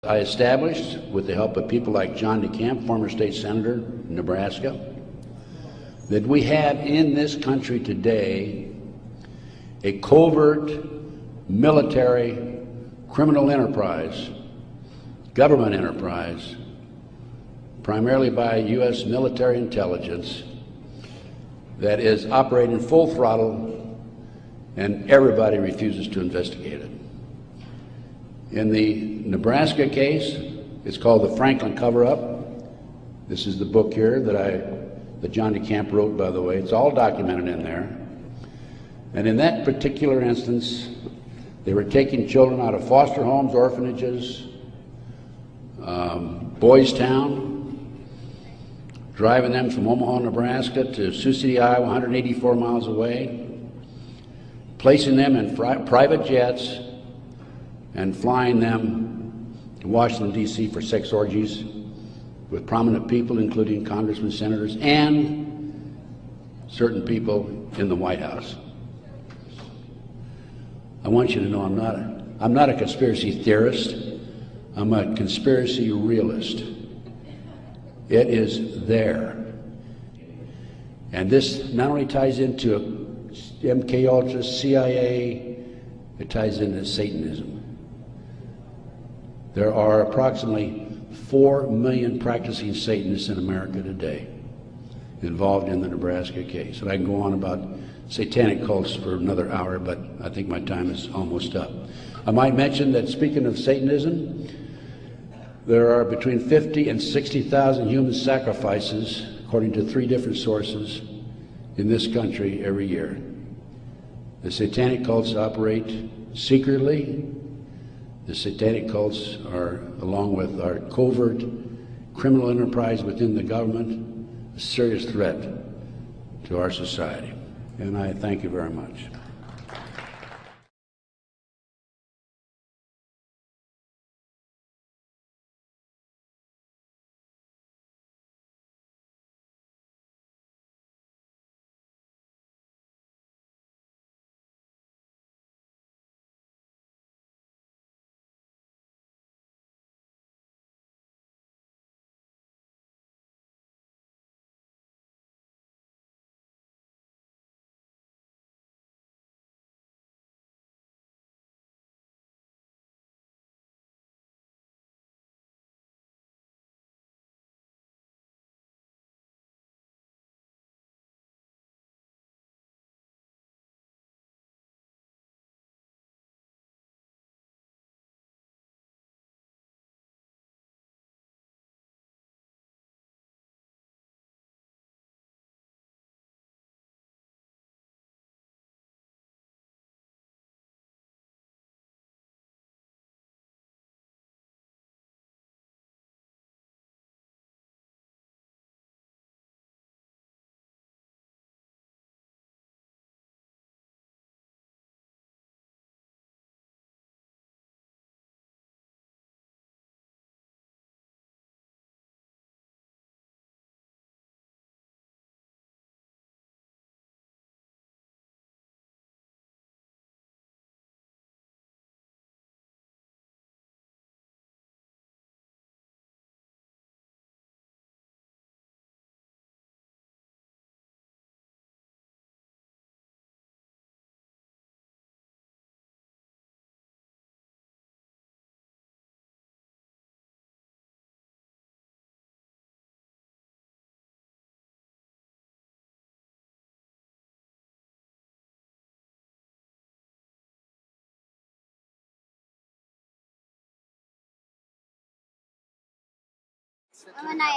I established, with the help of people like John DeCamp, former state senator in Nebraska, that we have in this country today a covert military criminal enterprise, government enterprise, primarily by U.S. military intelligence, that is operating full throttle, and everybody refuses to investigate it. In the Nebraska case, it's called the Franklin cover-up. This is the book here that John DeCamp wrote, by the way. It's all documented in there. And in that particular instance, they were taking children out of foster homes, orphanages, Boys Town, driving them from Omaha, Nebraska to Sioux City, Iowa, 184 miles away, placing them in private jets and flying them to Washington, D.C. for sex orgies with prominent people, including congressmen, senators, and certain people in the White House. I want you to know I'm not a conspiracy theorist. I'm a conspiracy realist. It is there. And this not only ties into MK Ultra, CIA, it ties into Satanism. There are approximately 4 million practicing Satanists in America today involved in the Nebraska case. And I can go on about satanic cults for another hour, but I think my time is almost up. I might mention that, speaking of Satanism, there are between 50 and 60,000 human sacrifices, according to 3 different sources, in this country every year. The satanic cults operate secretly. The satanic cults are, along with our covert criminal enterprise within the government, a serious threat to our society. And I thank you very much.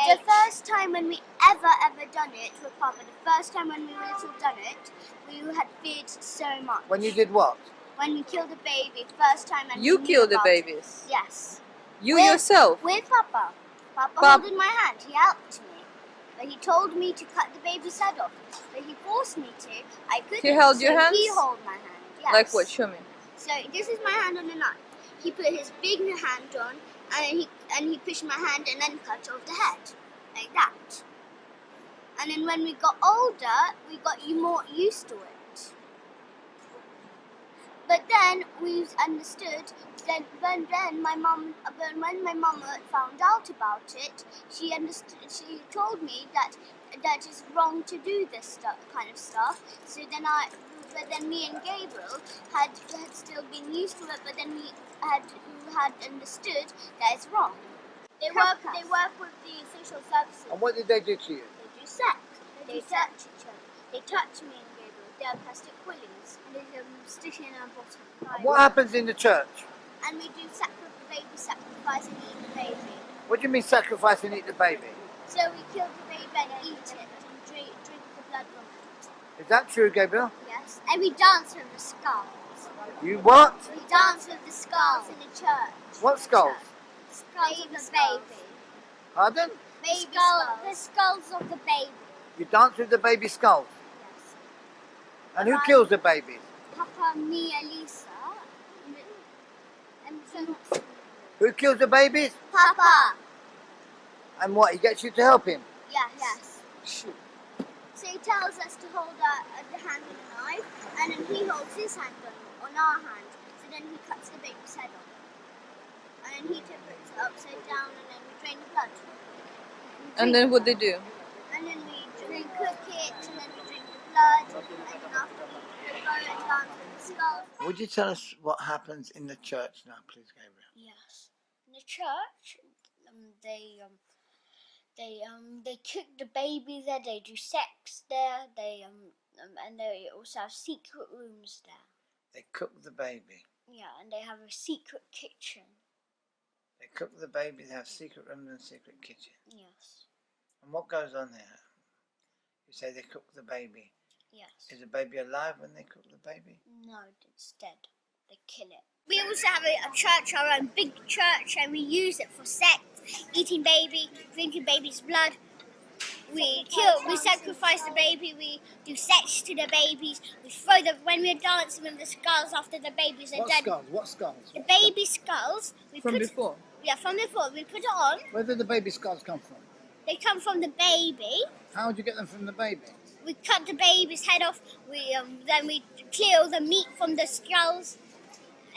The first time when we ever done it, apart from the first time when we were little done it, we had feared so much. When you did what? When we killed a baby, first time. And you killed the babies? Yes. Yourself? With Papa. Papa holding my hand, he helped me. But he told me to cut the baby's head off. But he forced me to. I couldn't. He held your hands? He held my hand, yes. Like what? Show me. So this is my hand on the knife. He put his big hand on, and he pushed my hand and then cut off the head, like that. And then when we got older, we got more used to it. But then we understood. When my mom, when my mom found out about it, she understood. She told me that it's wrong to do this kind of stuff. So then but then me and Gabriel had still been used to it. But then we had understood that it's wrong. They work with the social services. And what did they do to you? They do sex. They touch each other. They touch me and Gabriel. They have plastic willies. And they stick in our bottom. And what happens in the church? And we do baby sacrifice and eat the baby. What do you mean sacrifice and eat the baby? So we kill the baby and eat it and drink the blood from it. Is that true, Gabriel? Yes. And we dance with the skulls. You what? We dance with the skulls in the church. What skulls? Skulls of the baby. Pardon? The skulls of the baby. You dance with the baby skulls? Yes. And who kills the babies? Papa, me, Alise. And so Who kills the babies? Papa. And what, he gets you to help him? Yes. Shoot. So he tells us to hold the hand with a knife, and then he holds his hand on our hand. So then he cuts the baby's head off. And then he puts it upside down, and then we drain the blood. And then what they do? And then we cook it, and then we drink the blood, and then after we go and dance with the skull. Would you tell us what happens in the church now, please, Gabriel? Yes. In the church, they cook the baby there. They do sex there. And they also have secret rooms there. They cook the baby. Yeah, and they have a secret kitchen. They cook the baby, they have secret rooms and secret kitchen. Yes. And what goes on there? You say they cook the baby. Yes. Is the baby alive when they cook the baby? No, it's dead. They kill it. We also have a church, our own big church, and we use it for sex, eating baby, drinking baby's blood. We sacrifice the baby, we do sex to the babies, we throw them, when we're dancing with the skulls after the babies are dead. What skulls? The baby skulls, Before? Yeah, from before. We put it on. Where did the baby skulls come from? They come from the baby. How would you get them from the baby? We cut the baby's head off. Then we clear all the meat from the skulls.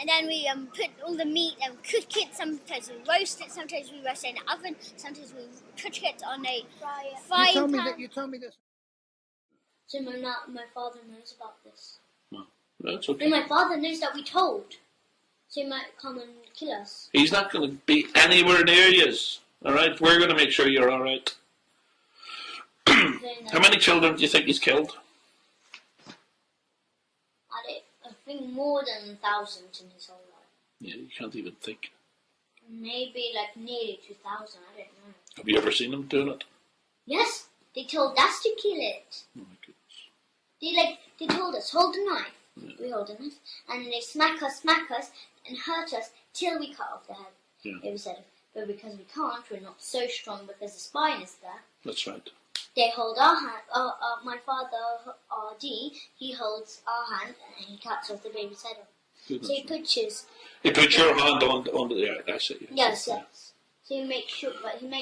And then we put all the meat and cook it. Sometimes we roast it. Sometimes we roast it in the oven. Sometimes we cook it on a frying pan. You told me this. So my father knows about this. No, that's okay. And my father knows that we told. So he might come and kill us. He's not going to be anywhere near you. All right, we're going to make sure you're all right. How many children do you think he's killed? I think more than 1,000 in his whole life. Yeah, you can't even think. Maybe like nearly 2,000. I don't know. Have you ever seen him doing it? Yes, they told us to kill it. Oh my goodness. They told us hold the knife. Yeah. We hold the knife, and they smack us, and hurt us till we cut off the head. Yeah. It was said, but because we can't, we're not so strong because the spine is there. That's right. They hold our hand. My father, R.D., he holds our hand and he cuts off the baby's head off. Goodness. So he pushes. He puts your hand on the air. That's it. Yes. So he makes sure, his hand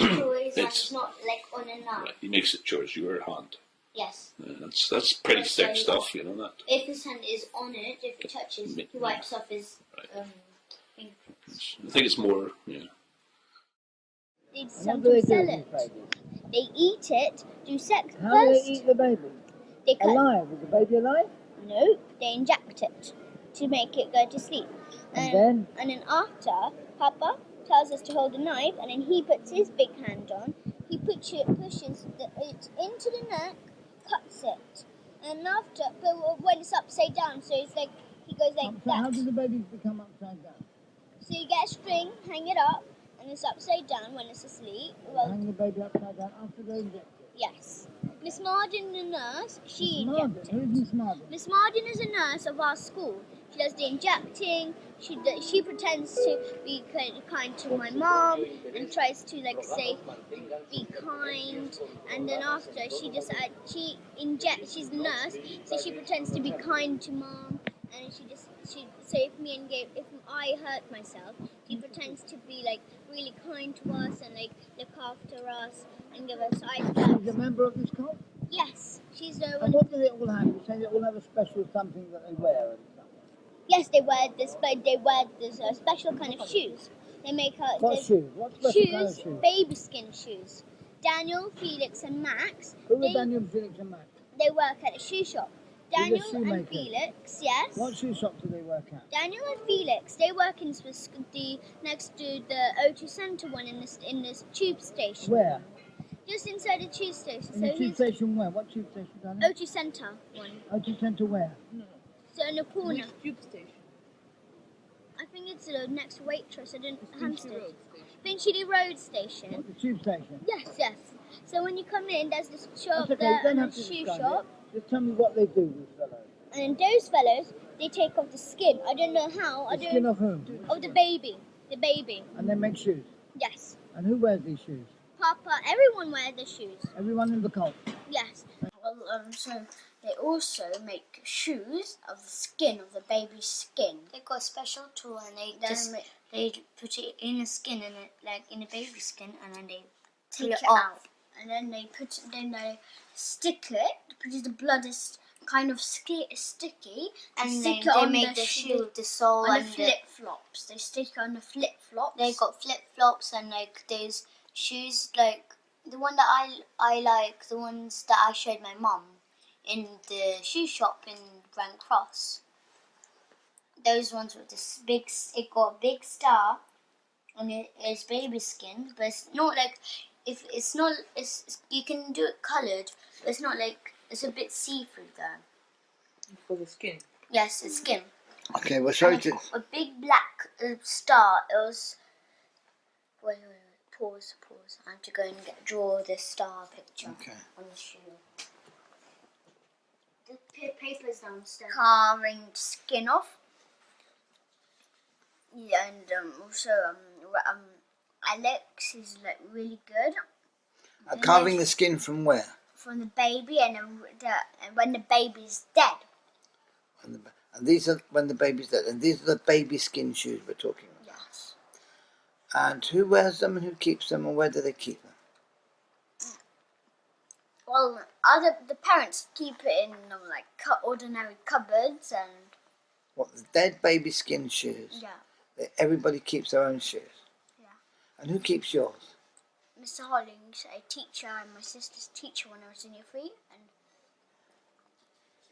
It's- is not like on a knife. Right. He makes it yours, your hand. Yes. That's pretty That's thick right. stuff, you know that. If his hand is on it, if it touches, he wipes off his Right. fingerprints. I think it's more, yeah. They sell it. They eat it, do sex How first. do they eat the baby? They cut. Alive? Is the baby alive? No, they inject it to make it go to sleep. And then after, Papa tells us to hold a knife, and then he puts his big hand on. He pushes it into the neck, cuts it, and after, but when it's upside down, so it's like he goes like So that. how do the babies become upside down? So you get a string, hang it up, and it's upside down when it's asleep. Well, Hang the baby upside down after they inject it. yes. Miss Martin, the nurse, she Miss Martin? injects Who it. is Miss Martin? Miss Martin is a nurse of our school. She does the injecting. She pretends to be kind to my mom and tries to be kind. And then after she injects. She's a nurse, so she pretends to be kind to mom. And so if I hurt myself, she pretends to be really kind to us and look after us and give us ice She's packs. a member of this cult? Yes, she's the And one. what do they all have? You say they all have a special something that they wear and stuff. Yes, they wear this, but they wear this special kind of shoes. They make What shoes? What special kind of shoes? baby skin shoes. Daniel, Felix, and Max. Who are Daniel, Felix, and Max? They work at a shoe shop. Daniel and Felix, yes. What shoe shop do they work at? Daniel and Felix, they work in the next to the O2 Centre one in this tube station. Where? Just inside the tube station. In the tube station where? What tube station, Daniel? O2 Centre one. O2 Centre where? So in the corner. Which tube station? I think it's the next Waitress. I didn't Hampstead. Finchley Road Station. What, the tube station? Yes, yes. So when you come in, there's this shop That's okay, there you don't and have a to shoe describe shop. it. Just tell me what they do, these fellows. And those fellows, they take off the skin. I don't know how. The skin of whom? Of the baby. The baby. And they make shoes. Yes. And who wears these shoes? Papa, everyone wears the shoes. Everyone in the cult. Yes. Well, so they also make shoes of the skin, of the baby's skin. They got a special tool and they put it in the skin and like in the baby skin and then they Take it out. And then they stick it, because the blood is kind of sticky. and stick they it on make the shoe, the sole on and the flip-flops. They stick it on the flip-flops. they got flip flops and like those shoes like the one that I like, the ones that I showed my mum in the shoe shop in Grand Cross. Those ones with this big, it got a big star on it's baby skin, but it's not like you can do it coloured, but it's not like it's a bit see-through there. For the skin. Yes, it's skin. Okay, well, sorry And to... a big black star. It was. Wait. Pause. I have to go and draw the star picture on the shoe. The paper's downstairs. Carving skin off. Yeah, and also Alex is like really good. carving the skin from where? From the baby, and when the baby's dead. And these are when the baby's dead. And these are the baby skin shoes we're talking about. Yes. And who wears them and who keeps them and where do they keep them? Well, the parents keep it in like ordinary cupboards and. What, the dead baby skin shoes? Yeah. Everybody keeps their own shoes? Yeah. And who keeps yours? Mr. Hollings, a teacher and my sister's teacher when I was in year 3, and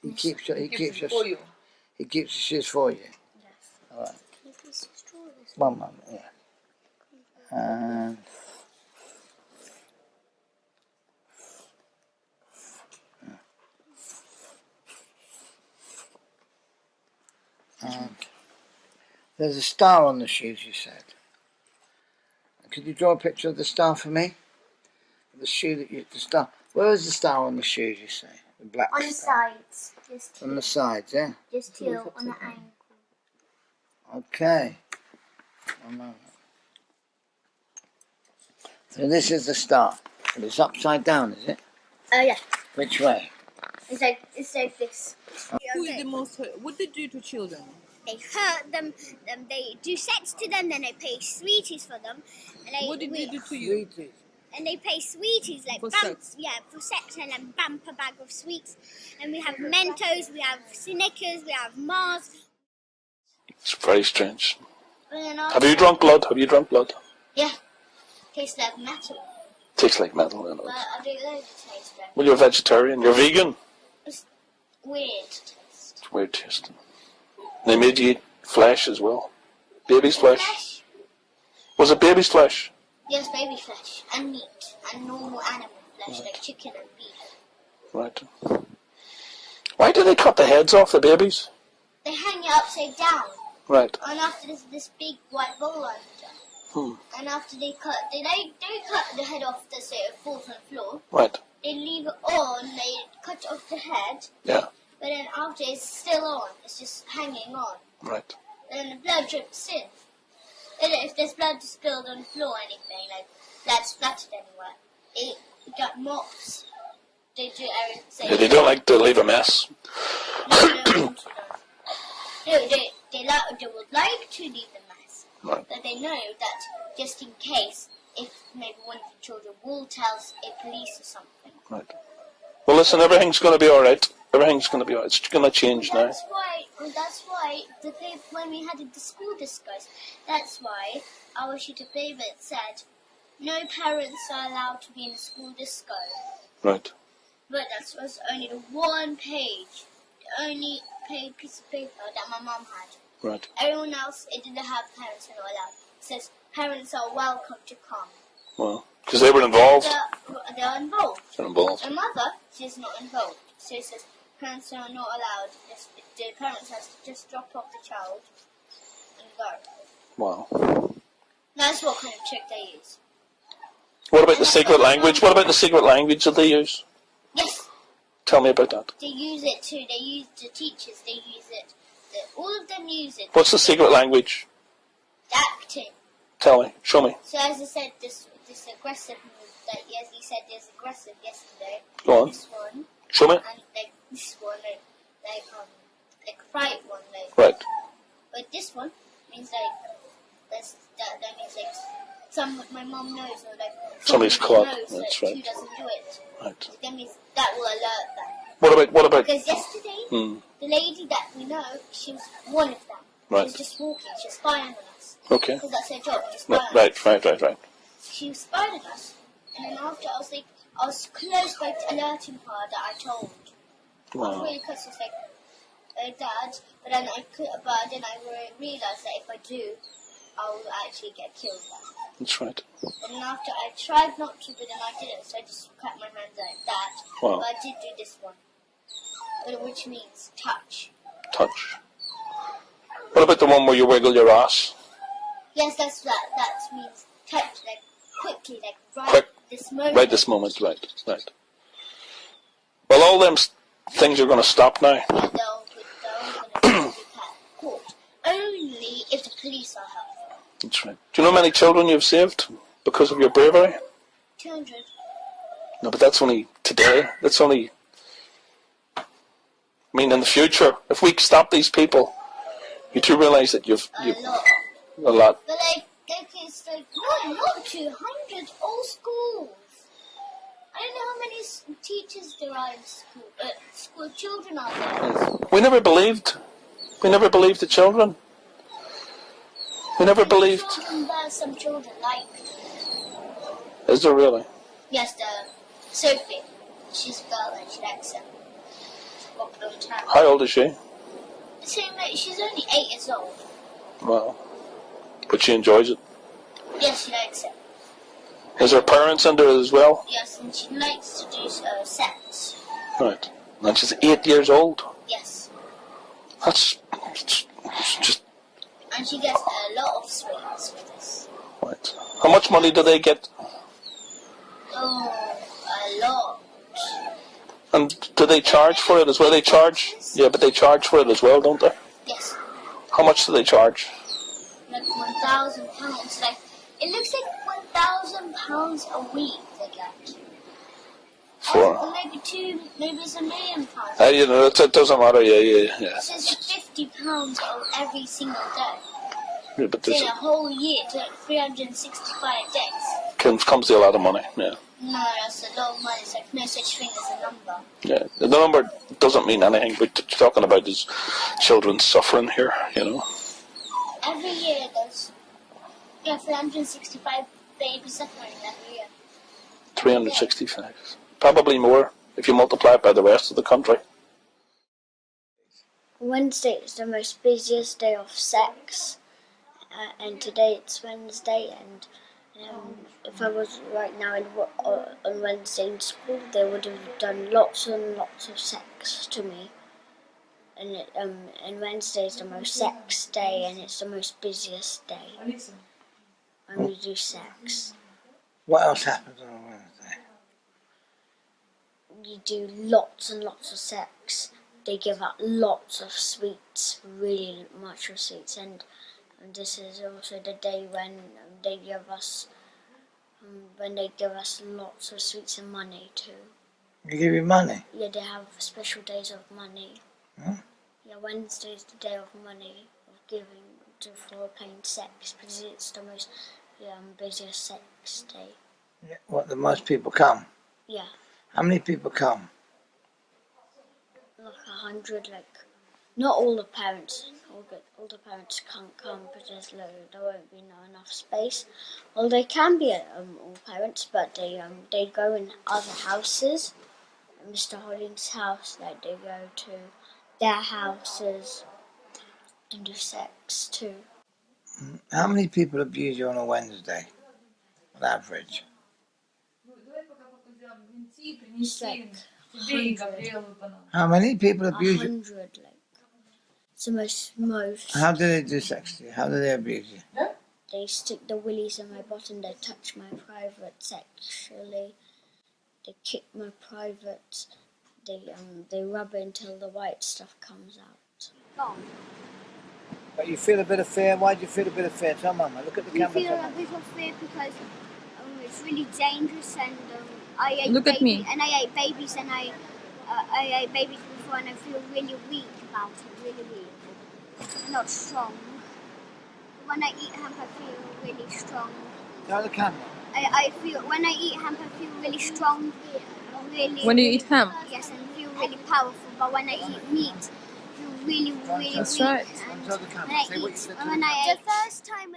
He keeps your For you. He keeps the shoes for you. yes. All right. Can you please just draw this? One moment, yeah. And there's a star on the shoes, you said. Could you draw a picture of the star for me? The shoe the star. Where is the star on the shoes, you say? The black On the star. sides, just On here, the sides, yeah? just here on the ankle. Okay. One moment. So this is the star. And it's upside down, is it? Oh yeah, Which way? it's like this. Who is the most hurt? What they do to children? They hurt them. They do sex to them. Then they pay sweeties for them. And What did they do to you? Sweeties. And they pay sweeties like For bump, sex? yeah, for sex, and then bumper bag of sweets. And we have Mentos, we have Snickers, we have Mars. It's very strange. And then Have you drunk blood? Yeah, tastes like metal. Tastes like metal. You know. But I don't like the taste of it. Well, you're a vegetarian. You're vegan. It's weird taste. It's weird tasting. They made you eat flesh as well. Baby's flesh. Was it baby's flesh? Yes, baby flesh and meat and normal animal flesh like chicken and beef. Right. Why do they cut the heads off the babies? They hang it upside down, Right. and after there's this big white ball under. And after they cut the head off, so it falls on the floor. Right. They leave it on. They cut off the head, Yeah. but then after it's still on. It's just hanging on. Right. And the blood drips in. And if there's blood spilled on the floor or anything, like blood splattered anywhere, it got mops. They do everything. Yeah, they don't like to leave a mess. They would like to leave the mess, Right. but they know that just in case, if maybe one of the children will tell a police or something. Right. Well, listen, everything's going to be all right. Everything's going to be all right. It's going to change now. That's why And that's why when we had the school discourse, that's why I wish you to favour it said, no parents are allowed to be in a school disco. Right. But that was only the one page, the only piece of paper that my mum had. Right. Everyone else, it didn't have parents are not allowed. It says parents are welcome to come. Well, because they were involved. They're involved. They're involved. My mother, she's not involved. So it says parents are not allowed. The parents has to just drop off the child and go. Wow. That's what kind of trick they use. What about the secret language? What about the secret language that they use? Yes. Tell me about that. They use it too. They use the teachers. They use it. All of them use it. What's the secret language? Acting. Tell me. Show me. So as I said, this aggressive move that as you said, there's aggressive yesterday. Go on. This one. Show me. And like this one, like fright one, like. Right. But this one means that means like my mom knows or like Somebody's caught. That's like, right. who doesn't do it. Right. That means that will alert them. What about? Because yesterday, the lady that we know, she was one of them. Right. She was just walking. She was spying on us. Okay. Because that's her job. To spy on us. Right. She was spying on us, and then after I was close by alerting her that I told. I was Wow. really close. It's like, Dad, but then I realized that if I do, I will actually get killed. That's right. And then after I tried not to, but then I didn't, so I just cut my hands like that. Wow. But I did do this one, which means touch. Touch. What about the one where you wiggle your ass? Yes, that means touch, like quickly, like Quick. this moment. Right this moment. Right. Well, all them things are going to stop now. They're all going to be caught. Only if the police are helpful. That's right. Do you know how many children you've saved because of your bravery? 200. No, but that's only today. That's only... I mean, in the future, if we stop these people, you do realise that you've A lot. a lot. But it's like, no, not 200, all schools. I don't know how many teachers there are in school. School children are there. We never believed the children. We never believed. Some children like. Is there really? Yes, Sophie. She's a girl and she likes it. She's got blonde hair. How old is she? Same age. She's only 8 years old. Well, but she enjoys it. Yes, she likes it. Is her parents into it as well? Yes, and she likes to do sex. Right. And she's 8 years old. Yes. That's just And she gets a lot of sweets with this. right. How much money do they get? Oh, a lot. And do they charge for it as well? They charge? Yeah, but they charge for it as well, don't they? Yes. How much do they charge? Like £1,000. Like it looks like £1,000 a week they get. For? Or maybe it's £1 million. You know, it doesn't matter. Yeah. It says £50 every single day. Yeah, but In this a whole year, 365 days. comes to a lot of money. Yeah. No, that's a lot of money. It's like no such thing as a number. Yeah. The number doesn't mean anything. What you're talking about is children suffering here. You know. Every year there's 365 babies suffering every year. 365. Probably more if you multiply it by the rest of the country. Wednesday is the most busiest day of sex, and today it's Wednesday, and if I was right now on Wednesday in school, they would have done lots and lots of sex to me. And Wednesday is the most sex day, and it's the most busiest day. And we do sex. What else happens on a Wednesday? You do lots and lots of sex. They give out lots of sweets, really much of sweets, and this is also the day when they give us lots of sweets and money too. They give you money? Yeah, they have special days of money. Huh? Yeah, Wednesday is the day of money, of giving for paying sex, because it's the most busiest sex day. Yeah. What, the most people come? Yeah, How many people come? like 100, like Not all the parents. All the parents can't come because there won't be enough space. Well, they can be all parents, but they go in other houses. Mr. Holding's house, like they go to their houses and do sex too. How many people abuse you on a Wednesday, on average? It's like 100. How many people abuse you? 100, like it's the most. How do they do sex to you? How do they abuse you? They stick the willies in my bottom. They touch my private sexually. They kick my private. They rub it until the white stuff comes out. But you feel a bit of fear. Why do you feel a bit of fear? Tell Mama. Look at the You camera. feel a bit of fear because it's really dangerous, and I ate Look at me. and I ate babies, and I ate babies before, and I feel really weak about it, really weak, not strong. When I eat hemp, I feel really strong. Tell the camera. I feel when I eat hemp, I feel really strong, really. When you eat hemp? Yes, and feel really powerful. But when I eat meat, I feel really, really That's weak. right. And Tell the camera. when I Say what you said to when the I ate the first time.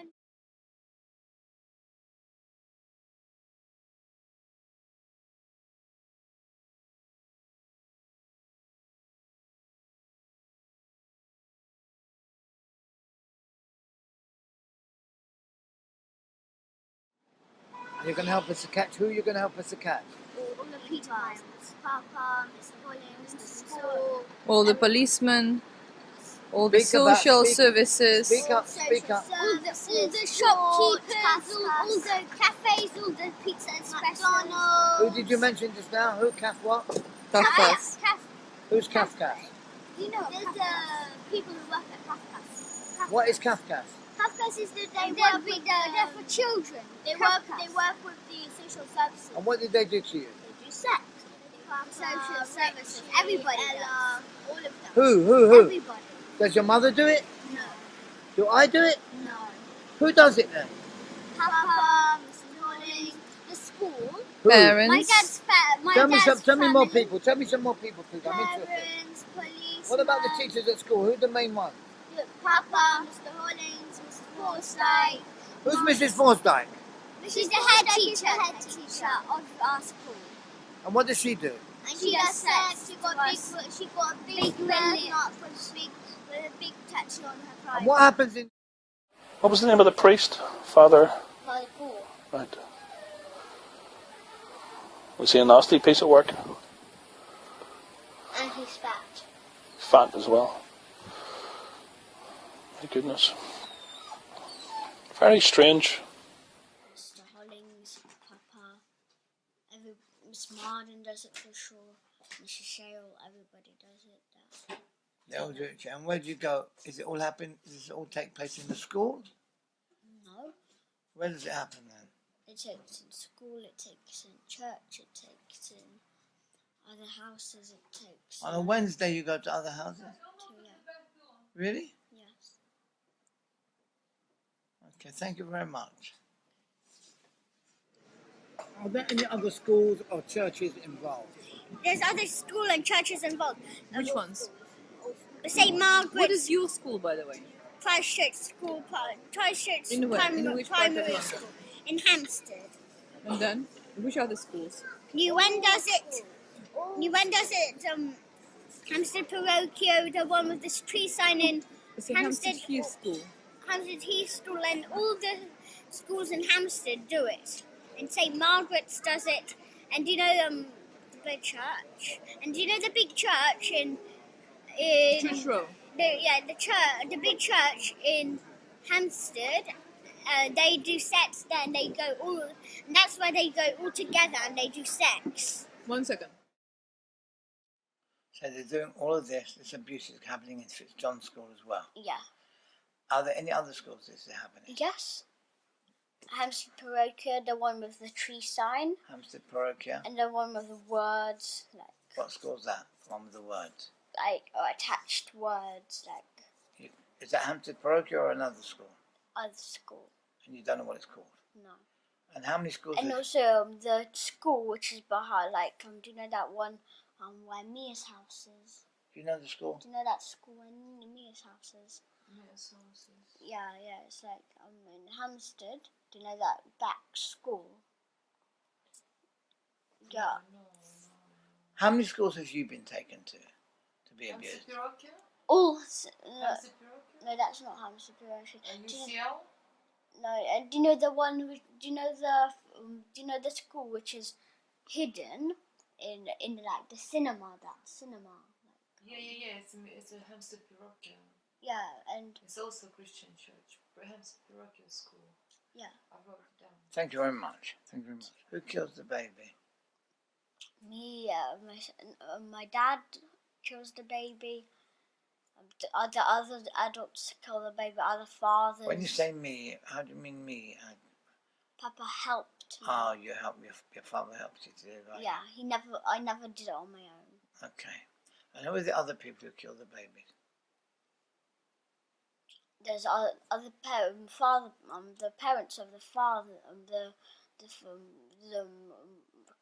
You're going to help us to catch. Who are you going to help us to catch? All the people, Papa, Mr. Hollins, Mr. School, All the policemen, all the Speak about- social speak- services. Speak up. Speak up. all the shopkeepers, all the cafes, all the pizza espresso. Who did you mention just now? Who? Kaf what? Kafkas. Who's Kafkas? You know, there's people who work at Kafkas. What is Kafkas? Kafkas is they're for children. They work with the social services. And what did they do to you? They do sex. Social services. Everybody does. All of them. Who? Everybody. Does your mother do it? No. Do I do it? No. Who does it then? Papa, Mrs. Hollins, the school. Who? Parents. My dad's Tell me more family, people. Tell me some more people, please. I'm interested. Parents, police. What about the teachers at school? Who's the main one? Papa, Mr. Hollins, Mrs. Forsyth. Who's Mrs. Forsdyke? She's the head teacher of our school. And what does she do? And she does sex. She got a big mark with a big tattoo on her private. And what happens in... What was the name of the priest? Father? Father Paul. Right. Was he a nasty piece of work? And he's fat. Fat as well. My goodness. Very strange. Mr. Hollings, Papa, Miss Marden does it for sure. Mrs. Shale, everybody does it. They all do it. And where do you go? Is it all happen? Does it all take place in the school? No, Where does it happen then? it takes in school, it takes in church, it takes in other houses, it takes On a Wednesday you go to other houses? Really? Yes. Okay, thank you very much. Are there any other schools or churches involved? There's other school and churches involved. Which ones? St. Margaret's. What is your school, by the way? Christchurch School, Christchurch In where? In which part of Primary London? School in Hampstead. And then, which other schools? New does it. Hampstead Parochio, the one with this tree sign in It's a Hampstead Heath School. Hampstead Heath School, and all the schools in Hampstead do it. And St. Margaret's does it. And do you know the big church? And do you know the big church in Church Row. the big church in Hampstead? They do sex there, and they go all. And that's why they go all together and they do sex. 1 second. So they're doing all of this abuse is happening in Fitzjohn School as well. Yeah. Are there any other schools this is happening? Yes. Hampstead Parochio, the one with the tree sign, Hampstead Parochia. and the one with the words, What school's that? The one with the words. or attached words, Is that Hampstead Parochia or another school? other school. And you don't know what it's called? No. And how many schools And is also the school which is behind, do you know that one where Mia's house is? Do you know the school? Do you know that school in Mia's houses? Yeah, it's like in Hampstead. Do you know that back school? Yeah. How many schools have you been taken to be abused? All. No, that's not Hampstead. No, and do you know the one? Do you know the school which is hidden in like the cinema? That cinema. Yeah. It's a Hampstead parochial. Yeah, and It's also a Christian church. Hampstead parochial school. yeah. I wrote it down. Thank you very much. Who kills the baby? Me, my dad kills the baby. The other adults kill the baby. Other fathers. When you say me, how do you mean me? Papa helped me. Oh, you help your father helped you to do it, right? Yeah, I never did it on my own. Okay. And who are the other people who kill the babies? There's other the parents of the father,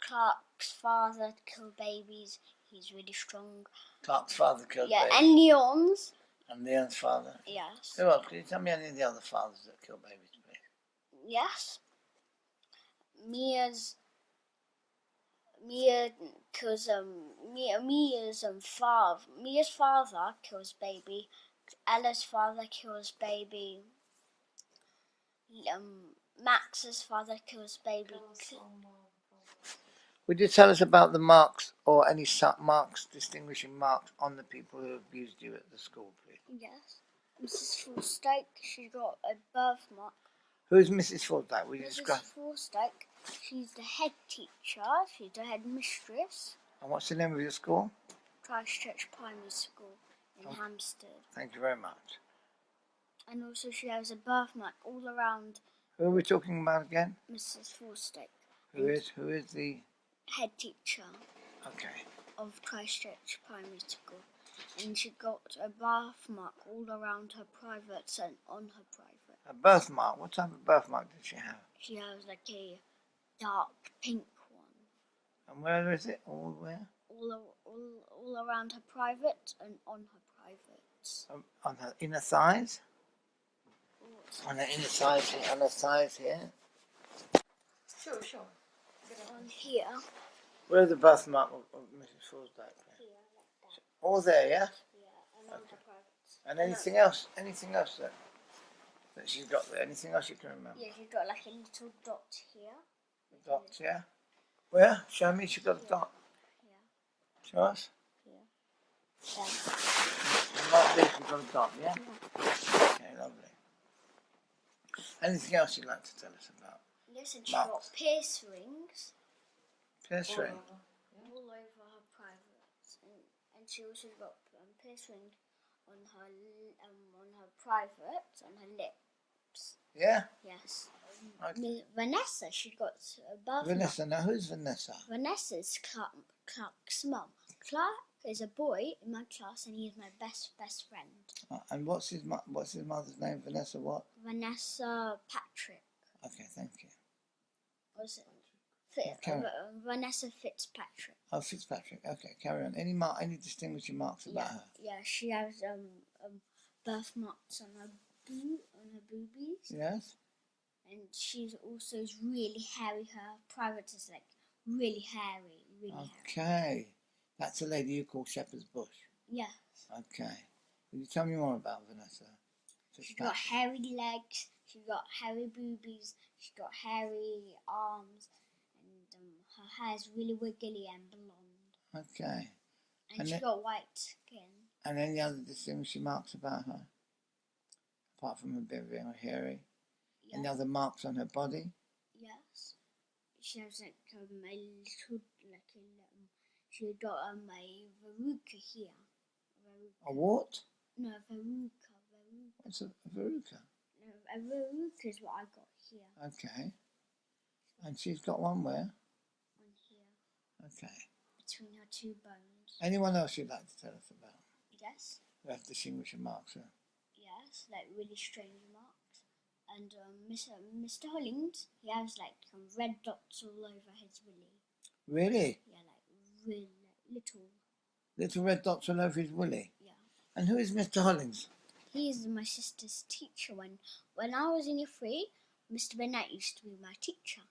Clark's father killed babies. He's really strong. Clark's father killed babies. And Leon's. And Leon's father. Yes. Who else? Can you tell me any of the other fathers that kill babies, please? Yes. Mia's father kills baby. Ella's father kills baby. Max's father kills baby. Would you tell us about the marks or any marks, distinguishing marks on the people who abused you at the school, please? Yes. Mrs. Forstake, she got a birthmark. Who's Mrs. Fordyke? Mrs. Forstake, she's the head teacher. She's the head mistress. And what's the name of your school? Christchurch Primary School in Hampstead. Thank you very much. And also she has a birthmark all around. Who are we talking about again? Mrs. Forstake. Who is the head teacher okay of Christchurch Primary School, and she got a birthmark all around her privates and on her private. A birthmark? What type of birthmark did she have? She has like a dark pink one. And where is it? All where? All around her private and on her privates. On her inner thighs? On her inner thighs, on her thighs here? Sure. On here. Where's the birthmark of Mrs. Fordyke? Here, like that. All there, yeah? Yeah, and on her privates. And anything else? Anything else that she's got there? Anything else you can remember? Yeah, she's got like a little dot here. Dots, yeah? Where? Show me she's got a dot. Yeah. Show us. Yeah. Like this, she's got a dot, yeah? Okay, lovely. Anything else you'd like to tell us about? Yes, and she got pierce rings. Pierce ring? All over her privates, and she also got pierce ring on her privates, on her lips. Yeah? Yes. Okay. Vanessa, she got a birthmark. Vanessa, now who's Vanessa? Vanessa's Clark's mum. Clark is a boy in my class, and he is my best friend. And what's his mother's name? Vanessa what? Vanessa Patrick. Okay, thank you. Was it? Vanessa Fitzpatrick. Oh, Fitzpatrick. Okay, carry on. Any distinguishing marks about her? Yeah, she has birthmarks on her boobies. Yes. And she's also really hairy. Her private is like really hairy, Okay, that's a lady you call Shepherd's Bush. Yes. Okay. Will you tell me more about Vanessa? She's got hairy legs. She's got hairy boobies. She's got hairy arms. Her hair is really wiggly and blonde. Okay. And she's got white skin. And any other distinguishing marks about her? Apart from her being hairy? Yeah. Any other marks on her body? Yes. She has like a little, she got a verruca here. A what? No, verruca. What's a verruca? No, a verruca is what I got here. Okay. And she's got one where? On here. Okay. Between her two bones. Anyone else you'd like to tell us about? Yes. Who have distinguishing marks, huh? Yes, like really strange marks. And Mr. Hollings, he has like red dots all over his willy. Really? Yeah, like really little. Little red dots all over his willy. Yeah. And who is Mr. Hollins? He is my sister's teacher. When I was in year 3, Mr. Bennett used to be my teacher.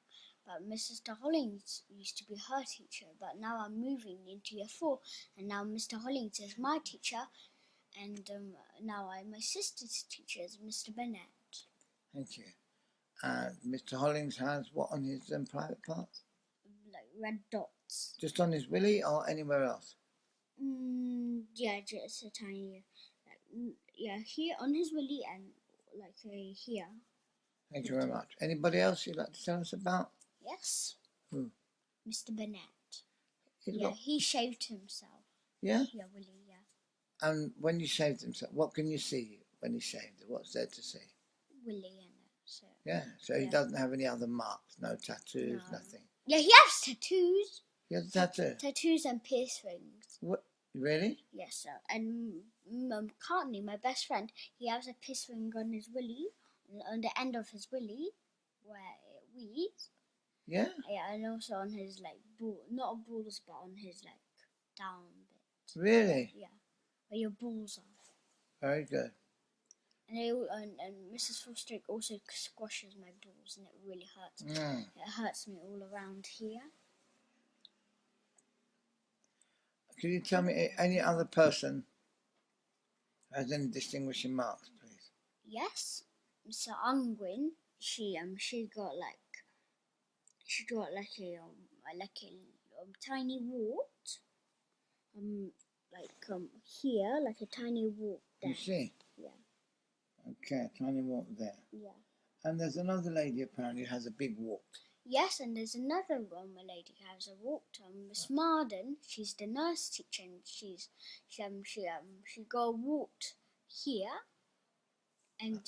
But Mrs. Hollins used to be her teacher. But now I'm moving into year 4, and now Mr. Hollins is my teacher. And now my sister's teacher is Mr. Bennett. Thank you. Mr. Hollins has what on his private parts? Like red dots. Just on his willy or anywhere else? Yeah, just a tiny, here on his willy and here. Thank you very much. Anybody else you'd like to tell us about? Yes. Who? Mr. Bennett. He's Yeah, got- he shaved himself. Yeah? Yeah, willy, yeah. And when you shaved himself, what can you see when he shaved it? What's there to see? Willy in it. So. Yeah, so he Yeah. doesn't have any other marks, no tattoos, No. nothing. Yeah, he has tattoos. He has a tattoo? Tattoos and piercings. What? Really? Yes, sir. And McCartney, my best friend, he has a piercing on his willy, on the end of his willy, where it weeds. Yeah? Yeah, and also on his not balls, but on his down bit. Really? Yeah, where your balls are. Very good. And Mrs. Foster also squashes my balls, and it really hurts. It hurts me all around here. Can you tell me any other person has any distinguishing marks, please? Yes, Mr. Unwin. She got a tiny wart. Here, like a tiny wart there. You see? Yeah. Okay, tiny wart there. Yeah. And there's another lady apparently who has a big wart. Yes, and there's another lady who has a wart. Miss Marden, she's the nurse teacher, and she got a wart here, and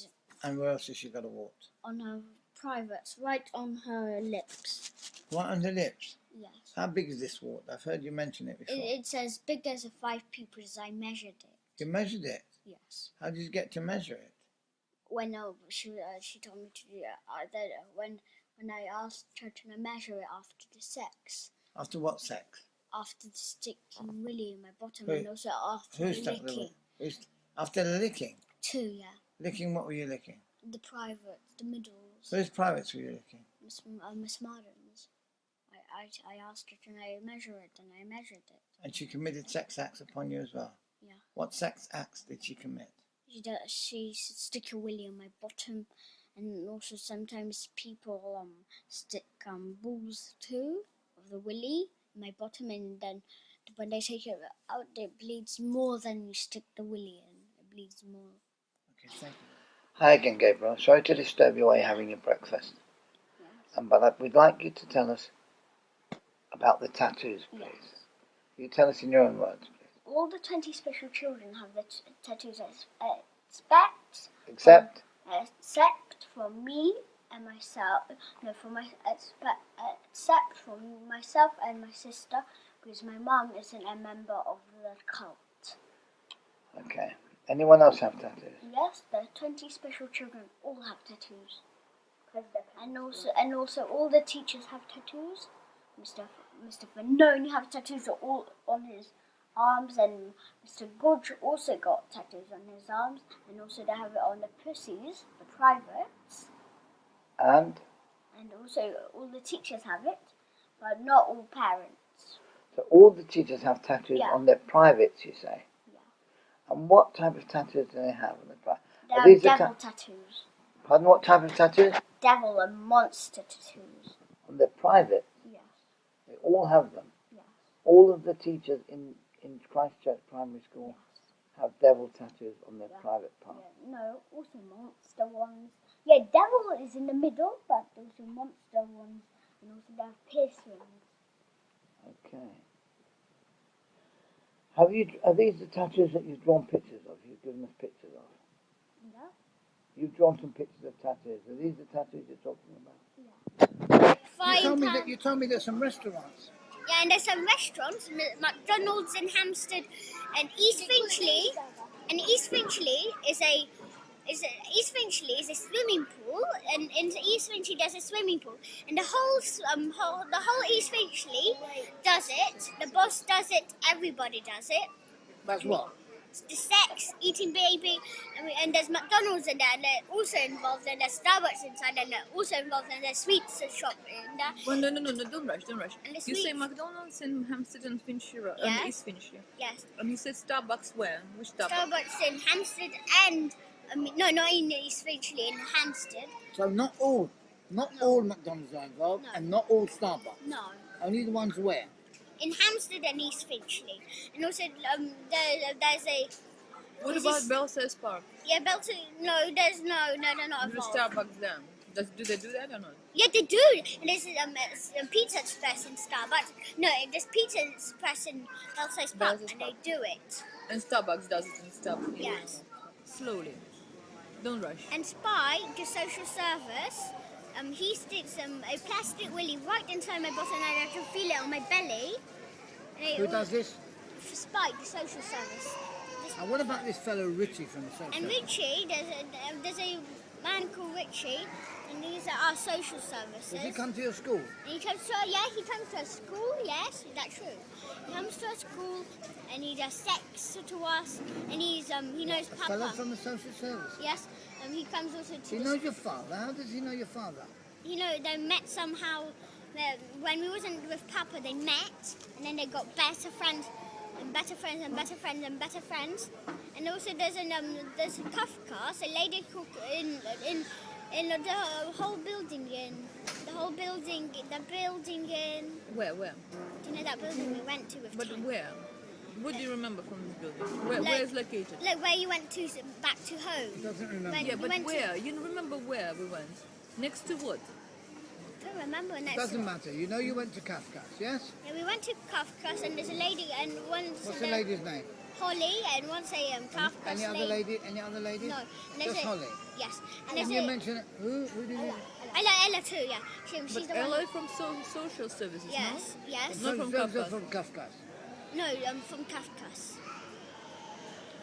where else has she got a wart? on her privates, right on her lips. Right on the lips? Yes. How big is this wart? I've heard you mention it before. It's as big as a 5 pupils. I measured it. You measured it? Yes. How did you get to measure it? When she told me to do that, when I asked her to measure it after the sex. After what sex? After the sticking willy in my bottom, Who- and also after Who the stuck the licking. wart? After the licking? 2, yeah. Licking, what were you licking? The private, the middles. Whose privates were you licking? Miss Marden's. I asked her to measure it, and I measured it. And she committed sex acts upon you as well? Yeah. What sex acts did she commit? She stick a willy on my bottom, and also sometimes people stick balls too of the willy in my bottom, and then when they take it out, it bleeds more than you stick the willy in. It bleeds more. Okay, thank you. Hi again, Gabriel. Sorry to disturb you while you're having your breakfast. Yes. But we'd like you to tell us about the tattoos, please. Yes. You tell us in your own words, please. All the 20 special children have the tattoos Except? except for me and myself. No, except for myself and my sister, because my mom isn't a member of the cult. Okay. Anyone else have tattoos? Yes, the 20 special children all have tattoos. And also all the teachers have tattoos. Mr. Fanoni have tattoos all on his arms, and Mr. Gorge also got tattoos on his arms, and also they have it on the pussies, the privates. And Also all the teachers have it, but not all parents. so all the teachers have tattoos Yeah. on their privates, you say? Yeah. And what type of tattoos do they have on their privates? They Are have these the devil tattoos. Pardon, what type of tattoos? Devil and monster tattoos. On their private? Yes. They all have them. Yes. All of the teachers in Christchurch Primary School have devil tattoos on their private parts. Yeah. No, also monster ones. Yeah, devil is in the middle, but also monster ones, and also they have piercings. Okay. Are these the tattoos that you've drawn pictures of? You've given us pictures of? Yeah. You've drawn some pictures of tattoos. Are these the tattoos you're talking about? £5. You told me there's some restaurants. Yeah, and there's some restaurants, McDonald's in Hampstead, and East Finchley. And East Finchley is a East Finchley is a swimming pool, and East Finchley there's a swimming pool, and the whole East Finchley does it. The boss does it. Everybody does it. That's what? The sex, eating baby, and there's McDonald's in there, and they're also involved, and there's Starbucks inside, and they're also involved, and there's sweets shop in there. Well, no, don't rush. And the You say sweets. McDonald's in Hampstead and Finchley, Yes. East Finchley. Yes. And you said Starbucks where? Which Starbucks? Starbucks in Hampstead and no, not in East Finchley, in Hampstead. So not all McDonald's are involved, No. and not all Starbucks. No. Only the ones where? In Hampstead and East Finchley, and also there's a. What This about is- Belsize Park? Yeah, Belton. No, there's no, not There's involved. Starbucks there. Do they do that or not? Yeah, they do. And there's a Pizza Express in Starbucks. No, there's Pizza Express in Belsize Park, Belsize and Park. they do it. And Starbucks does it and stuff. Yes. Slowly. Don't rush. And Spy, the social service, he sticks a plastic willy right inside my bottom, and I have to feel it on my belly. And Who does this? Spy, the social service. And what about this fellow Richie from the social? And Richie, there's a man called Richie, and these are our social services. Does he come to your school? And he comes to our school, yes, that's true. He comes to our school and he does sex to us, and he knows A fellow Papa. from the social service. Yes, he comes also to He the knows your father. How does he know your father? they met somehow. When we wasn't with Papa, they met, and then they got better friends, and better friends, and better friends, and better friends. And also there's a Kafka, a lady called in the whole building in. Where? Do you know that building we went to with But Tim? where? What do you remember from this building? Where Like- is located? Like where you went to back to home. Doesn't remember. When Yeah, we but went where? You remember where we went? Next to what? I don't remember next. Doesn't matter. You know you went to Kafka's, yes? Yeah, we went to Kafka's, and there's a lady, and once What's the lady's name? Holly, and once a Kafka's Any other lady? Any other lady? No, and there's Just a, Holly. Yes, and there's Can you a mention who did you? Ella too. Yeah, she's But the Ella one. is from social services, Yes, yes. Not from Those are Kafka's. from Kafka's. No, from Kafka's.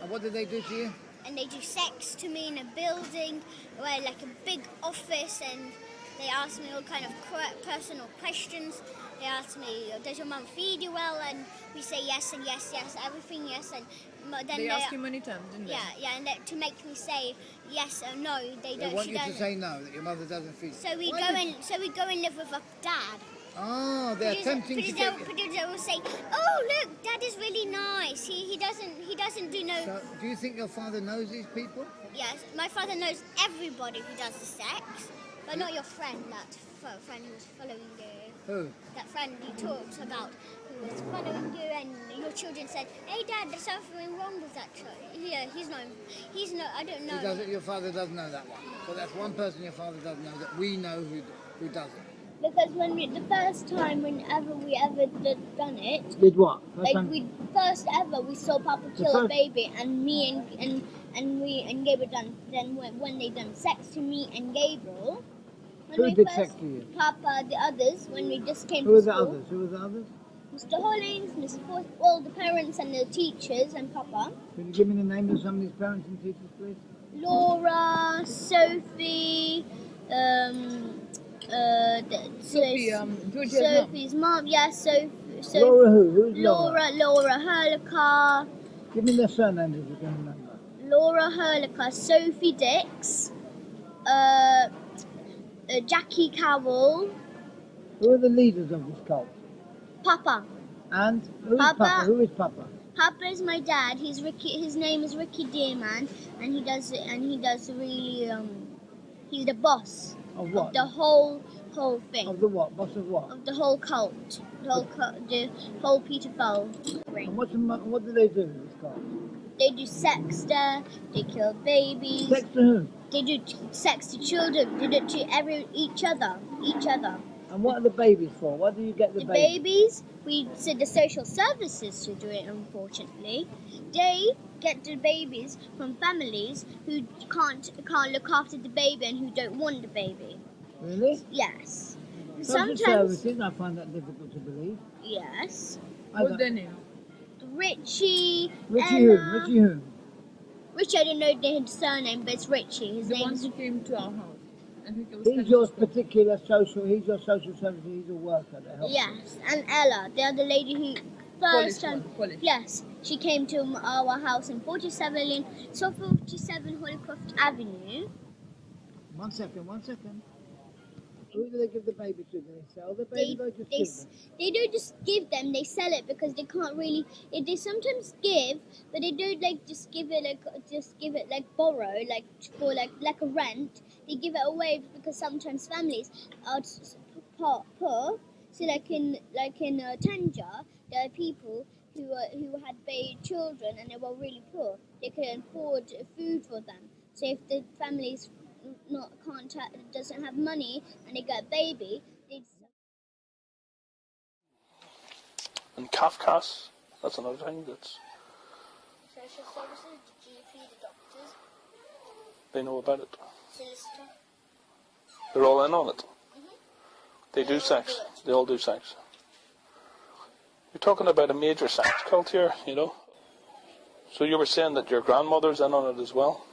And what did they do to you? And they do sex to me in a building, where like a big office, and they ask me all kind of personal questions. They ask me, does your mum feed you well? And we say yes and yes, everything yes. And then They asked you many times, didn't they? yeah, and to make me say yes or no, they They don't. want She you to doesn't. say no, that your mother doesn't feed you. So we Why go did- and live with a dad. Oh, they're attempting to Because get you. they will say, "Oh, look, Dad is really nice. He doesn't do no." So, do you think your father knows these people? Yes, my father knows everybody who does the sex, but not your friend. That friend who was following you. Who? That friend you talked about who was following you, and your children said, "Hey, Dad, there's something wrong with that child." Yeah, he's not. I don't know. Who does it? Your father doesn't know that one. So that's one person your father doesn't know that we know who does it. Because the first time whenever we ever done it, Did what? we saw Papa kill a baby, and me and Gabriel done. Then when they done sex to me and Gabriel, when Who we did first, sex to you? Papa, the others, when we just came Who to were the school, others? Who were the others? Mr. Hollins, Mr. Forth, all the parents and the teachers and Papa, Can you give me the names of some of these parents and teachers, please? Laura, Sophie, Sophie's mom, yes, Sophie. Laura who? Who's Laura? Laura Herlicker, Give me their surnames if you can remember. Laura Herlicker, Sophie Dix, Jackie Cowell, Who are the leaders of this cult? Papa. And who is Papa. Papa? Who is Papa? Papa is my dad. He's Ricky. His name is Ricky Dearman, and he does really. He's the boss Of what? of the whole thing. Of the what? Boss of what? Of the whole cult. The whole Peter Bell ring. And what do they do in this cult? They do sex there. They kill babies. Sex to whom? They do sex to children. They do it to each other. And what are the babies for? What do you get the The babies? babies, we said the social services to do it, unfortunately. They get the babies from families who can't look after the baby and who don't want the baby. Really? Yes. Social Sometimes, services, I find that difficult to believe. yes. I What's don't- their name? Richie, Richie Ella, whom? Richie whom? Richie, I don't know his surname, but it's Richie. His The one name's... who came to our house. And who was He's telling your us stories. particular social, he's your social service, he's a worker that helps. Yes, and Ella, the other lady who first time... Polish. Yes, she came to our house in 47 Hollycroft Avenue. 1 second. Who do they give the baby to? Do they sell the They, baby or just they, give them? they don't just give them, they sell it because they can't really... They sometimes give, but they don't just give it like borrow, like for like a rent. They give it away because sometimes families are poor. So like in Tanja, there are people who had children and they were really poor. They couldn't afford food for them. So if the families doesn't have money and they get a baby, they... And Kafkas, that's another thing that's, Social services, the GP, the doctors, they know about it. solicitor. They're all in on it. They do all sex. do it. They all do sex. You're talking about a major sex cult here, you know. So you were saying that your grandmother's in on it as well?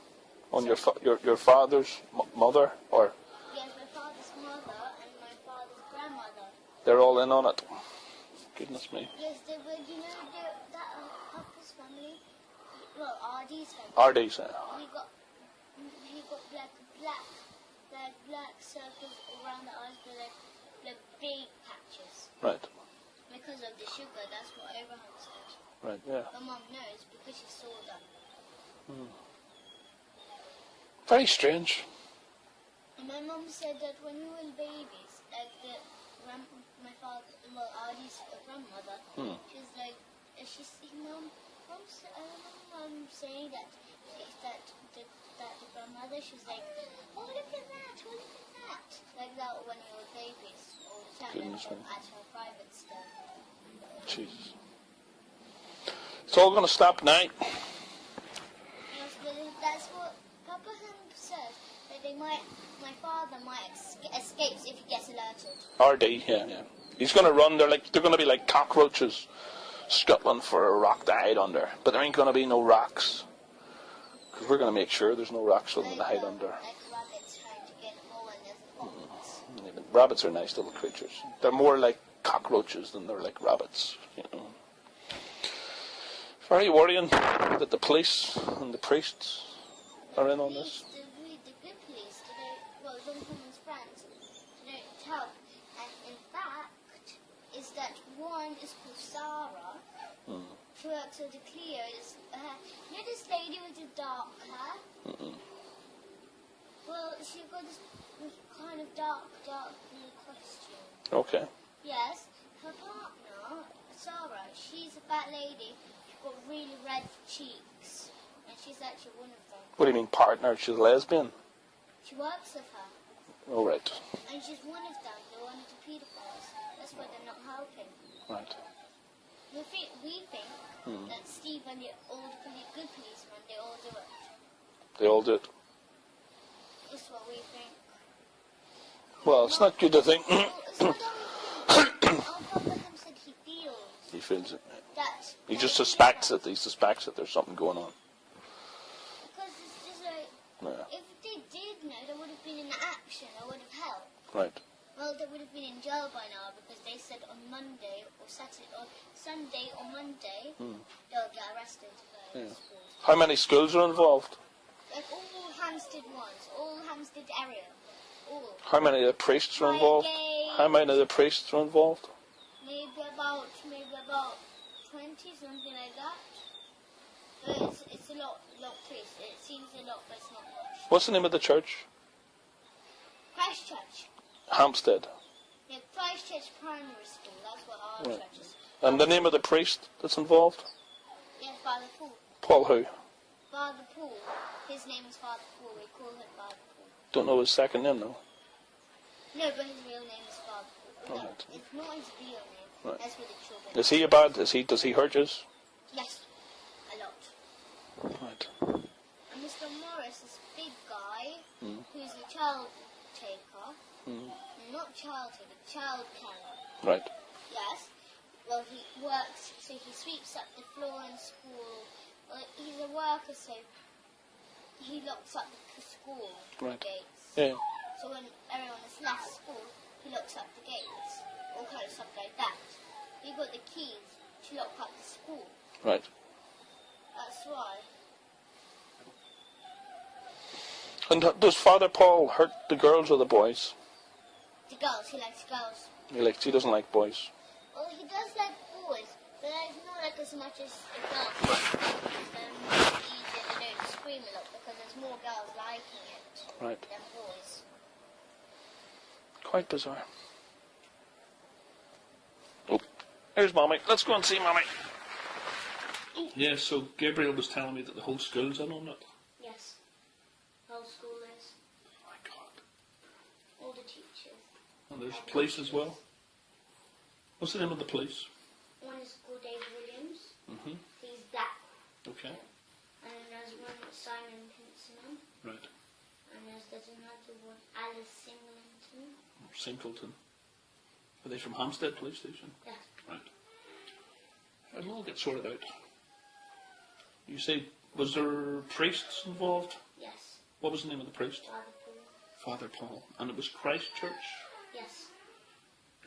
On your father's mother, or Yes, my father's mother and my father's grandmother. they're all in on it? Goodness me. Yes, they were, you know, that Papa's family, well, RD's family. RDs, He got black circles around the eyes, but like big patches. right, Because of the sugar, that's what Abraham said. right, yeah. My mum knows because she saw them. Very strange. And my mum said that when we were babies, like my father, well, Artie's grandmother, she was like, she's Mum saying that the grandmother, she was like, oh look at that, like that when we were babies, all the time Goodness me. at her private stuff. Jesus. It's all going to stop now. Yes, but that's what Papa said, that my father might escape if he gets alerted. RD, yeah. He's going to run. They're going to be like cockroaches scuttling for a rock to hide under. But there ain't going to be no rocks. Because we're going to make sure there's no rocks for them to hide under. Like rabbits trying to get hole and there's a box. Rabbits are nice little creatures. They're more like cockroaches than they're like rabbits, you know. Very worrying that the police and the priests are in on this. The good police, well, Zoom's friends, they don't help. And in fact, is that one is called Sarah. She works with the Cleos. You know this lady with the dark hair? Well, she got this kind of dark blue costume. Okay. Yes, her partner, Sarah, she's a fat lady. She's got really red cheeks. And she's actually one of them. What do you mean partner? She's a lesbian? She works with her. Oh, right. And she's one of them. They're one of the pedophiles. That's why they're not helping. Right. We think that Steve and the old good policeman, they all do it. They all do it. That's what we think. Well, it's not good to think. It's not only our Papa said he feels He feels it. that... He just suspects it. He suspects that there's something going on. Because it's just like... Yeah. If they did know, they would have been in action. They would have helped. Right. Well, they would have been in jail by now because they said on Monday or Saturday or Sunday or Monday they'll get arrested by Yeah. schools. How many schools are involved? Like all Hampstead ones, all Hampstead area, all. How many of the priests are involved? How many of the priests are involved? Maybe about 20, something like that. But it's a lot priests. It seems a lot, but it's not much. What's the name of the church? Christchurch. Hampstead. Yeah, Christchurch Primary School. That's what our Right. church is. And the name of the priest that's involved? Yeah, Father Paul. Paul who? Father Paul. His name is Father Paul. We call him Father Paul. Don't know his second name though. No, but his real name is Father Paul. No, Right. it's not his real name. Right. That's for the children. Is he a bad? Does he hurt you? Yes, a lot. Right. And Mr. Morris, this big guy, who's a child taker, not child taker, child carrier. Right. Yes. Well, he works, so he sweeps up the floor in school. Well, he's a worker, so he locks up the school Right. gates. Yeah. So when everyone has left school, he locks up the gates. All kind of stuff like that. He got the keys to lock up the school. Right. That's why. And does Father Paul hurt the girls or the boys? The girls, he likes girls. He doesn't like boys. Well, he does like boys, but it's not like as much as the girls. Easier, they don't scream a lot because there's more girls liking it Right. than boys. Quite bizarre. Oh, there's Mommy. Let's go and see Mommy. Yeah, so Gabriel was telling me that the whole school's in on it. Yes. Whole school is. Oh my God. All the teachers. And there's police as well. What's the name of the police? One is called Dave Williams. Mm-hmm. He's black. Okay. And then there's one that's Simon Pinson. Right. And there's another one, Alice Singleton. Singleton. Are they from Hampstead Police Station? Yes. Right. It'll all get sorted out. You say, was there priests involved? Yes. What was the name of the priest? Father Paul. Father Paul. And it was Christ Church, Yes.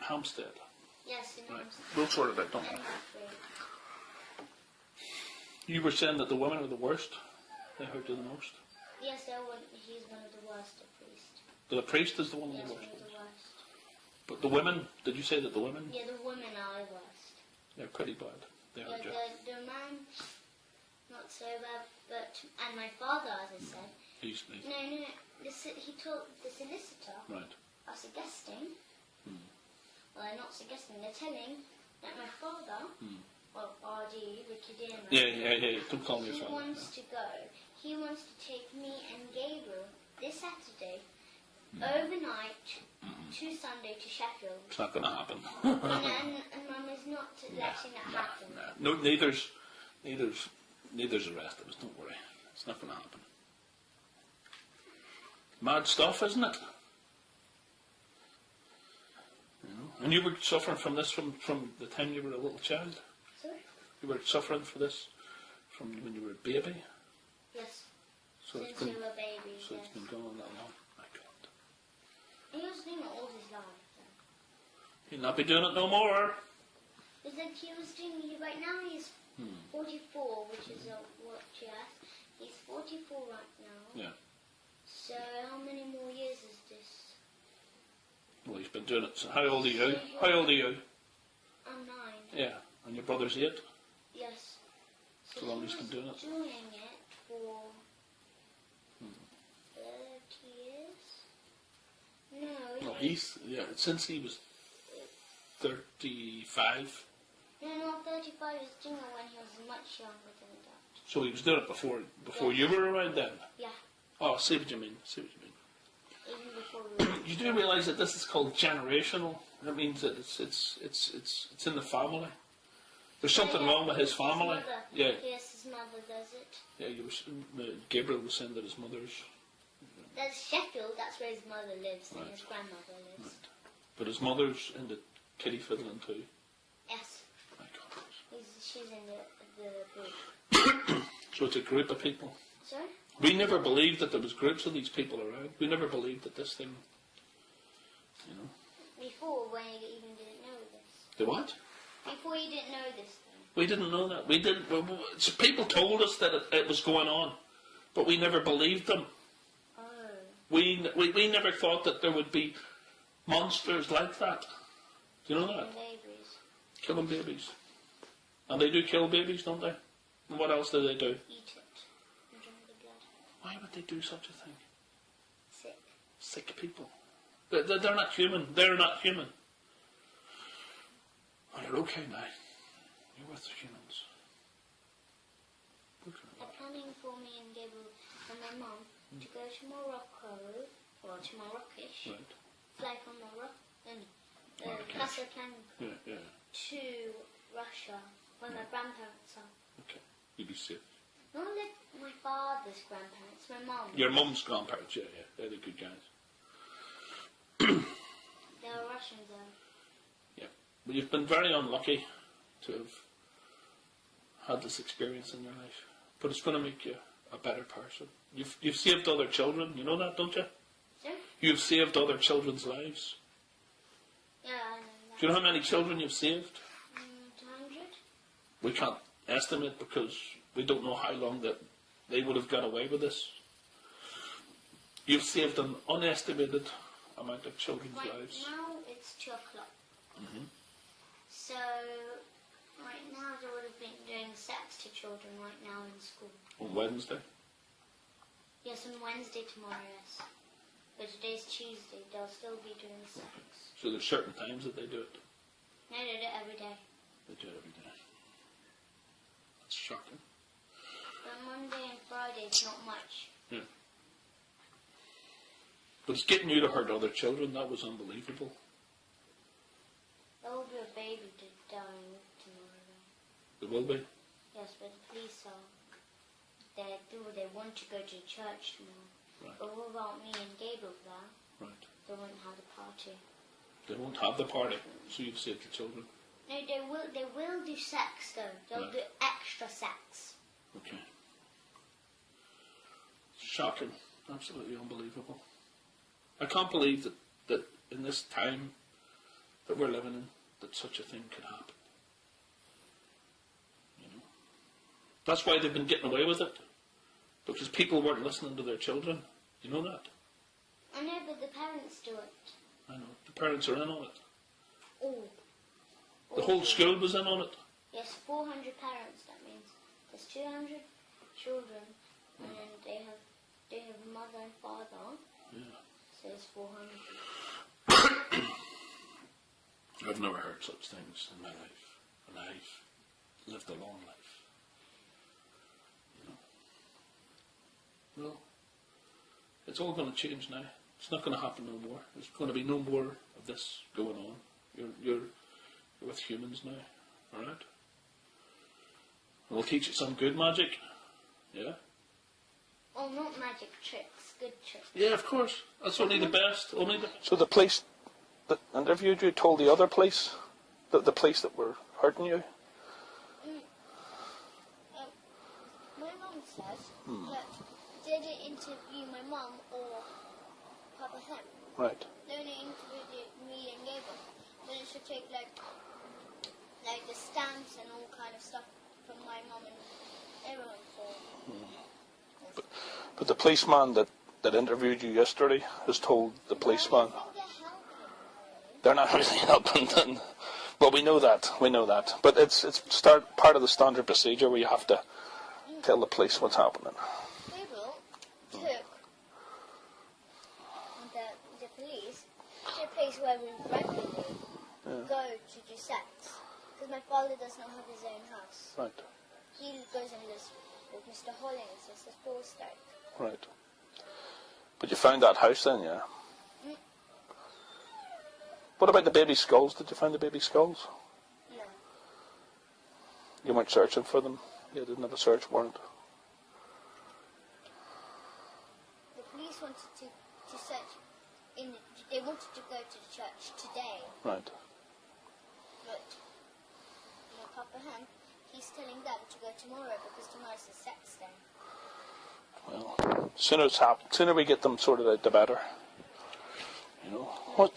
Hampstead. Yes, in Right. Hampstead. We'll sort it out, don't we? And Bradford. You were saying that the women are the worst. They hurt you the most. Yes, he's one of the worst, the priest. The priest is the one of Yes, the one worst. of the worst. But the women, did you say that the women? Yeah, the women are the worst. They're pretty bad. They Yeah, hurt you. the man, not so bad, but, and my father, as I said, He's no, he told the solicitor, right. are suggesting, well, they're not suggesting, they're telling that my father, well, R.D., Richard Dearman, Yeah. Don't call me he a father. wants to go. He wants to take me and Gabriel this Saturday, overnight, to Sunday to Sheffield. It's not going to happen. and Mum is not letting that happen. No, neither's the rest of us. Don't worry. It's not going to happen. Mad stuff, isn't it? You know? And you were suffering from this from the time you were a little child? Sorry? You were suffering for this from when you were a baby? Yes. So Since it's been, we were babies, so yes. it's been going on that long. My God. He was doing it all his life. He'll not be doing it no more. Is that he was doing it right now? He's 44, which is what she asked. He's 44 right now. Yeah. So how many more years is this? Well, he's been doing it. So how old are you? How old are you? I'm 9. Yeah. And your brother's 8? Yes. So long he's been doing it? Doing it for 30 years? No. No, since he was 35. No, 35 is doing it when he was much younger than that. So he was doing it before you were around then? Yeah. Oh, I see what you mean. Even before we were. You do realise that this is called generational. That means that it's in the family. There's something wrong with his family. Yeah. Yes, his mother does it. Yeah, Gabriel was saying that his mother's. That's Sheffield, that's where his mother lives and Right. his grandmother lives. Right. But his mother's into kitty fiddling too. Yes, My God. she's in the group. So it's a group of people. Sorry? We never believed that there was groups of these people around. We never believed that this thing, you know. Before, when you even didn't know this. The what? Before you didn't know this thing. We didn't know that. We didn't. So people told us that it was going on, but we never believed them. Oh. We never thought that there would be monsters like that. Do you know that? Babies. Killing babies. And they do kill babies, don't they? And what else do they do? Eat it. And drink the blood. Why would they do such a thing? Sick. Sick people. They're not human. They're not human. Oh, you're okay now. You're with the humans. They're planning for me and Gabriel and my mum to go to Morocco, or to Marrakesh, Right. fly from Morocco, and Marrakesh. Casablanca Yeah. to Russia, where my grandparents are. Okay. You be safe. Not like my father's grandparents, my mum. Your mum's grandparents, yeah. They're the good guys. They were Russians though. Yeah. Well, you've been very unlucky to have had this experience in your life. But it's going to make you a better person. You've saved other children. You know that, don't you? Sure. You've saved other children's lives. Yeah, I know that. Do you know how many children you've saved? 200? We can't estimate because we don't know how long that they would have got away with this. You've saved an unestimated amount of children's Right lives. now it's 2 o'clock. So, right now they would have been doing sex to children right now in school. On Wednesday. Yes, on Wednesday tomorrow, yes. But today's Tuesday, they'll still be doing sex. So there's certain times that they do it. No, they do it every day. They do it every day. That's shocking. But Monday and Friday, it's not much. Yeah. But it's getting you to hurt other children. That was unbelievable. There will be a baby dying tomorrow. There will be. Yes, but the police are. They want to go to church tomorrow. Right. But what about me and Gabriel there? Right. They won't have the party. They won't have the party, so you've saved the children. No, they will do sex though. They'll Right. do extra sex. Okay. Shocking. Absolutely unbelievable. I can't believe that in this time that we're living in, that such a thing could happen. You know? That's why they've been getting away with it. Because people weren't listening to their children. You know that? I know, but the parents do it. I know. The parents are in on it. Oh. The whole school was in on it. Yes, 400 parents. That means there's 200 children, and then they have mother and father. Yeah. So it's 400. I've never heard such things in my life. And I've lived a long life. Well, it's all going to change now. It's not going to happen no more. There's going to be no more of this going on. You're with humans now, all right? And we'll teach you some good magic, yeah? Oh, not magic tricks, good tricks. Yeah, of course. That's only the best. So the police that interviewed you told the other police, the police that were hurting you? My mum says that they didn't interview my mum or Papa Hen. Right. They only interviewed me and Gabriel. Then it should take like the stamps and all kind of stuff from my mum and everyone. So. But the policeman that interviewed you yesterday has told the policeman they're not really helping them. Well, we know that. But it's part of the standard procedure where you have to tell the police what's happening. Gabriel took the police to a place where we regularly go to do sex. Because my father does not have his own house. Right. He goes and lives with Mr. Hollins, it's a full stake. Right. But you found that house then, yeah? What about the baby skulls? Did you find the baby skulls? No. You weren't searching for them? You didn't have a search warrant? The police wanted to search they wanted to go to the church today. Right. But my Papa Hen, he's telling them to go tomorrow because tomorrow's the sex day. Well, sooner we get them sorted out, the better. You know. What?